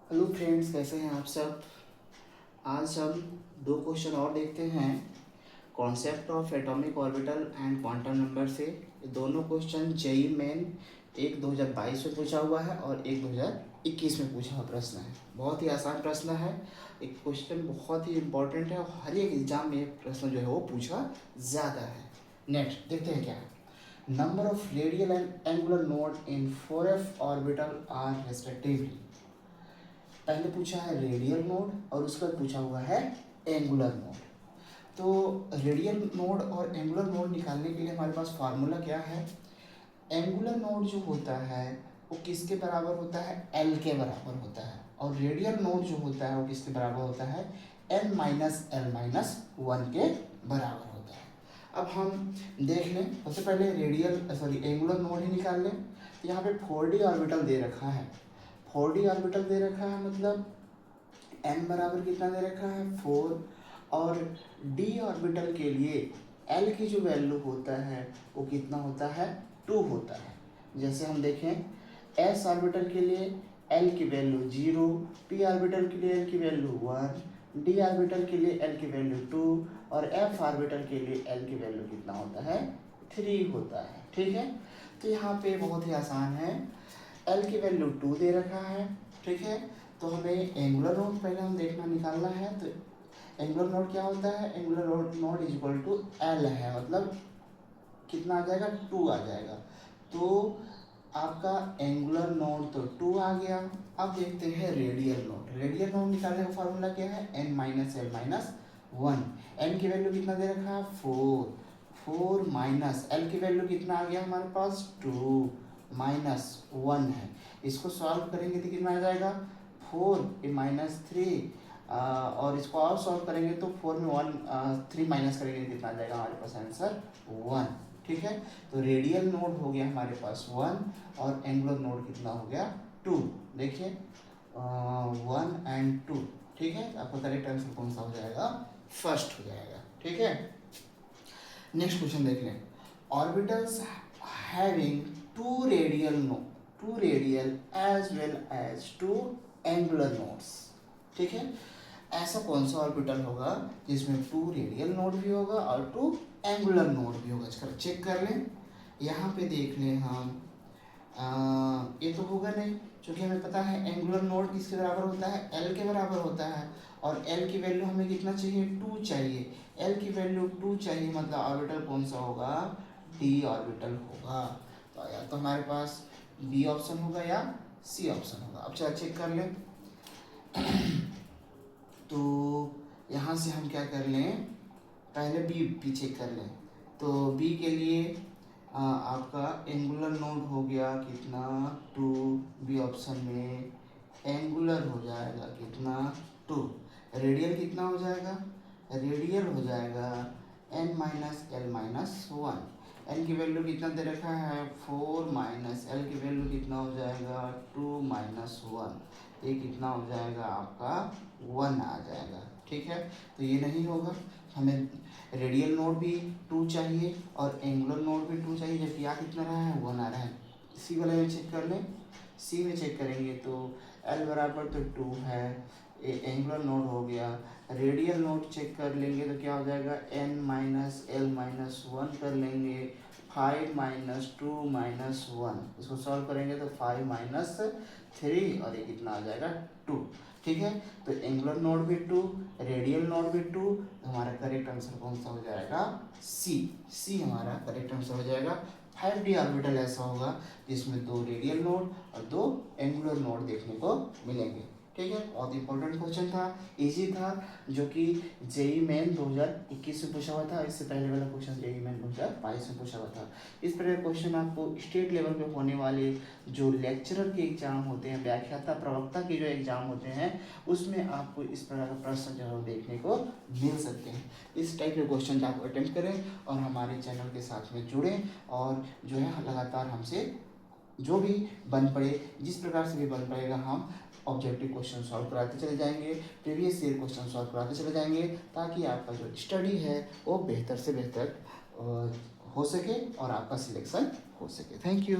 Hello friends, कैसे हैं आप सब। आज हम दो क्वेश्चन और देखते हैं concept of atomic orbital and quantum number से। ये दोनों क्वेश्चन जेई मेन एक 2022 में पूछा हुआ है और एक 2021 में पूछा हुआ प्रश्न है। बहुत ही आसान प्रश्न है। एक क्वेश्चन बहुत ही इंपॉर्टेंट है और हर एक एग्जाम में ये प्रश्न जो है वो पूछा ज़्यादा है। नेक्स्ट देखते हैं क्या है। Number of radial and angular node in 4f orbital are respectively. पहले पूछा है रेडियल नोड और उसके बाद पूछा हुआ है एंगुलर नोड। तो रेडियल नोड और एंगुलर नोड निकालने के लिए हमारे पास फार्मूला क्या है। एंगुलर नोड जो होता है वो किसके बराबर होता है, एल के बराबर होता है। और रेडियल नोड जो होता है वो किसके बराबर होता है, n minus l minus one के बराबर होता है। अब हम देख लें, सबसे पहले एंगुलर नोड ही निकाल लें। तो यहाँ पे 4d ऑर्बिटल दे रखा है। 4d ऑर्बिटल दे रखा है मतलब n बराबर कितना दे रखा है 4। और d ऑर्बिटल के लिए l की जो वैल्यू होता है वो कितना होता है 2 होता है। जैसे हम देखें s ऑर्बिटल के लिए l की वैल्यू 0, p ऑर्बिटल के लिए l की वैल्यू 1, d ऑर्बिटल के लिए l की वैल्यू 2 और f ऑर्बिटल के लिए l की वैल्यू कितना होता है 3 होता है। ठीक है, तो यहाँ पे बहुत ही आसान है। l की वैल्यू 2 दे रखा है, ठीक है। तो हमें एंगुलर नोड पहले हम देखना निकालना है। तो एंगुलर नोड क्या होता है, angular node is equal to l है, मतलब कितना आ जाएगा 2 आ जाएगा। तो आपका एंगुलर नोड तो 2 आ गया। अब देखते हैं रेडियल नोड। रेडियल नोड निकालने का फॉर्मूला क्या है, n minus l minus one. N की वैल्यू कितना दे रखा है 4, 4 माइनस एल की वैल्यू कितना आ गया हमारे पास 2 माइनस 1 है। इसको सॉल्व करेंगे तो कितना आ जाएगा 4 माइनस 3, और इसको और सॉल्व करेंगे तो 4 में 3 माइनस करेंगे तो कितना आ जाएगा हमारे पास आंसर 1। ठीक है, तो रेडियल नोड हो गया हमारे पास 1 और एंगुलर नोड कितना हो गया 2। देखिए 1 एंड 2। ठीक है, आपका करेक्ट आंसर कौन सा हो जाएगा, फर्स्ट हो जाएगा। ठीक है, नेक्स्ट क्वेश्चन देख लें। Orbitals having two radial as well as two angular nodes. ठीक है, ऐसा कौन सा ऑर्बिटल होगा जिसमें 2 रेडियल नोड भी होगा और 2 एंगुलर नोड भी होगा। इसका चेक कर लें, यहाँ पे देख लें हम। ये तो होगा नहीं, क्योंकि हमें पता है एंगुलर नोड किसके बराबर होता है, एल के बराबर होता है। और एल की वैल्यू हमें कितना चाहिए 2 चाहिए। एल की वैल्यू 2 चाहिए, मतलब ऑर्बिटल कौन सा होगा, डी ऑर्बिटल होगा। तो या तो हमारे पास बी ऑप्शन होगा या सी ऑप्शन होगा। अब चलो चेक कर लें। तो यहाँ से हम क्या कर लें, पहले बी चेक कर लें। तो बी के लिए आपका एंगुलर नोड हो गया कितना 2, बी ऑप्शन में एंगुलर हो जाएगा कितना 2। रेडियल कितना हो जाएगा, रेडियल हो जाएगा n minus l minus one. N की वैल्यू कितना दे रखा है 4 माइनस एल की वैल्यू कितना हो जाएगा 2 माइनस वन। ये कितना हो जाएगा आपका 1 आ जाएगा। ठीक है, तो ये नहीं होगा। हमें रेडियल नोड भी 2 चाहिए और एंगुलर नोड भी 2 चाहिए, जबकि यहाँ कितना रहा है 1 आ रहा है। सी वाले में चेक कर लें। सी में चेक करेंगे तो एल बराबर तो 2 है, एंगुलर नोड हो गया। रेडियल नोड चेक कर लेंगे तो क्या हो जाएगा n minus l minus one कर लेंगे, 5 माइनस 2 माइनस 1। इसको सॉल्व करेंगे तो 5 माइनस 3 और ये कितना आ जाएगा 2। ठीक है, तो एंगुलर नोड भी 2, रेडियल नोड भी 2। तो हमारा करेक्ट आंसर कौन सा हो जाएगा, सी। सी हमारा करेक्ट आंसर हो जाएगा। 5d ऑर्बिटल ऐसा होगा जिसमें 2 रेडियल नोड और 2 एंगुलर नोड देखने को मिलेंगे। ठीक है, बहुत इंपॉर्टेंट क्वेश्चन था, इजी था, जो कि जेई मेन 2021 में पूछा हुआ था। इससे पहले वाला क्वेश्चन जेई मेन 2022 में पूछा हुआ था। इस प्रकार क्वेश्चन आपको स्टेट लेवल पे होने वाले जो लेक्चरर के एग्जाम होते हैं, व्याख्याता प्रवक्ता के जो एग्जाम होते हैं, उसमें आपको इस प्रकार का प्रश्न जो है देखने को मिल सकते हैं। इस टाइप के क्वेश्चन आप अटेम्प्ट करें और हमारे चैनल के साथ में जुड़ें और जो है लगातार हमसे जो भी बन पड़े, जिस प्रकार से भी बन पड़ेगा, हम ऑब्जेक्टिव क्वेश्चन सॉल्व कराते चले जाएंगे, प्रीवियस ईयर क्वेश्चन सॉल्व कराते चले जाएंगे, ताकि आपका जो स्टडी है वो बेहतर से बेहतर हो सके और आपका सिलेक्शन हो सके। Thank you.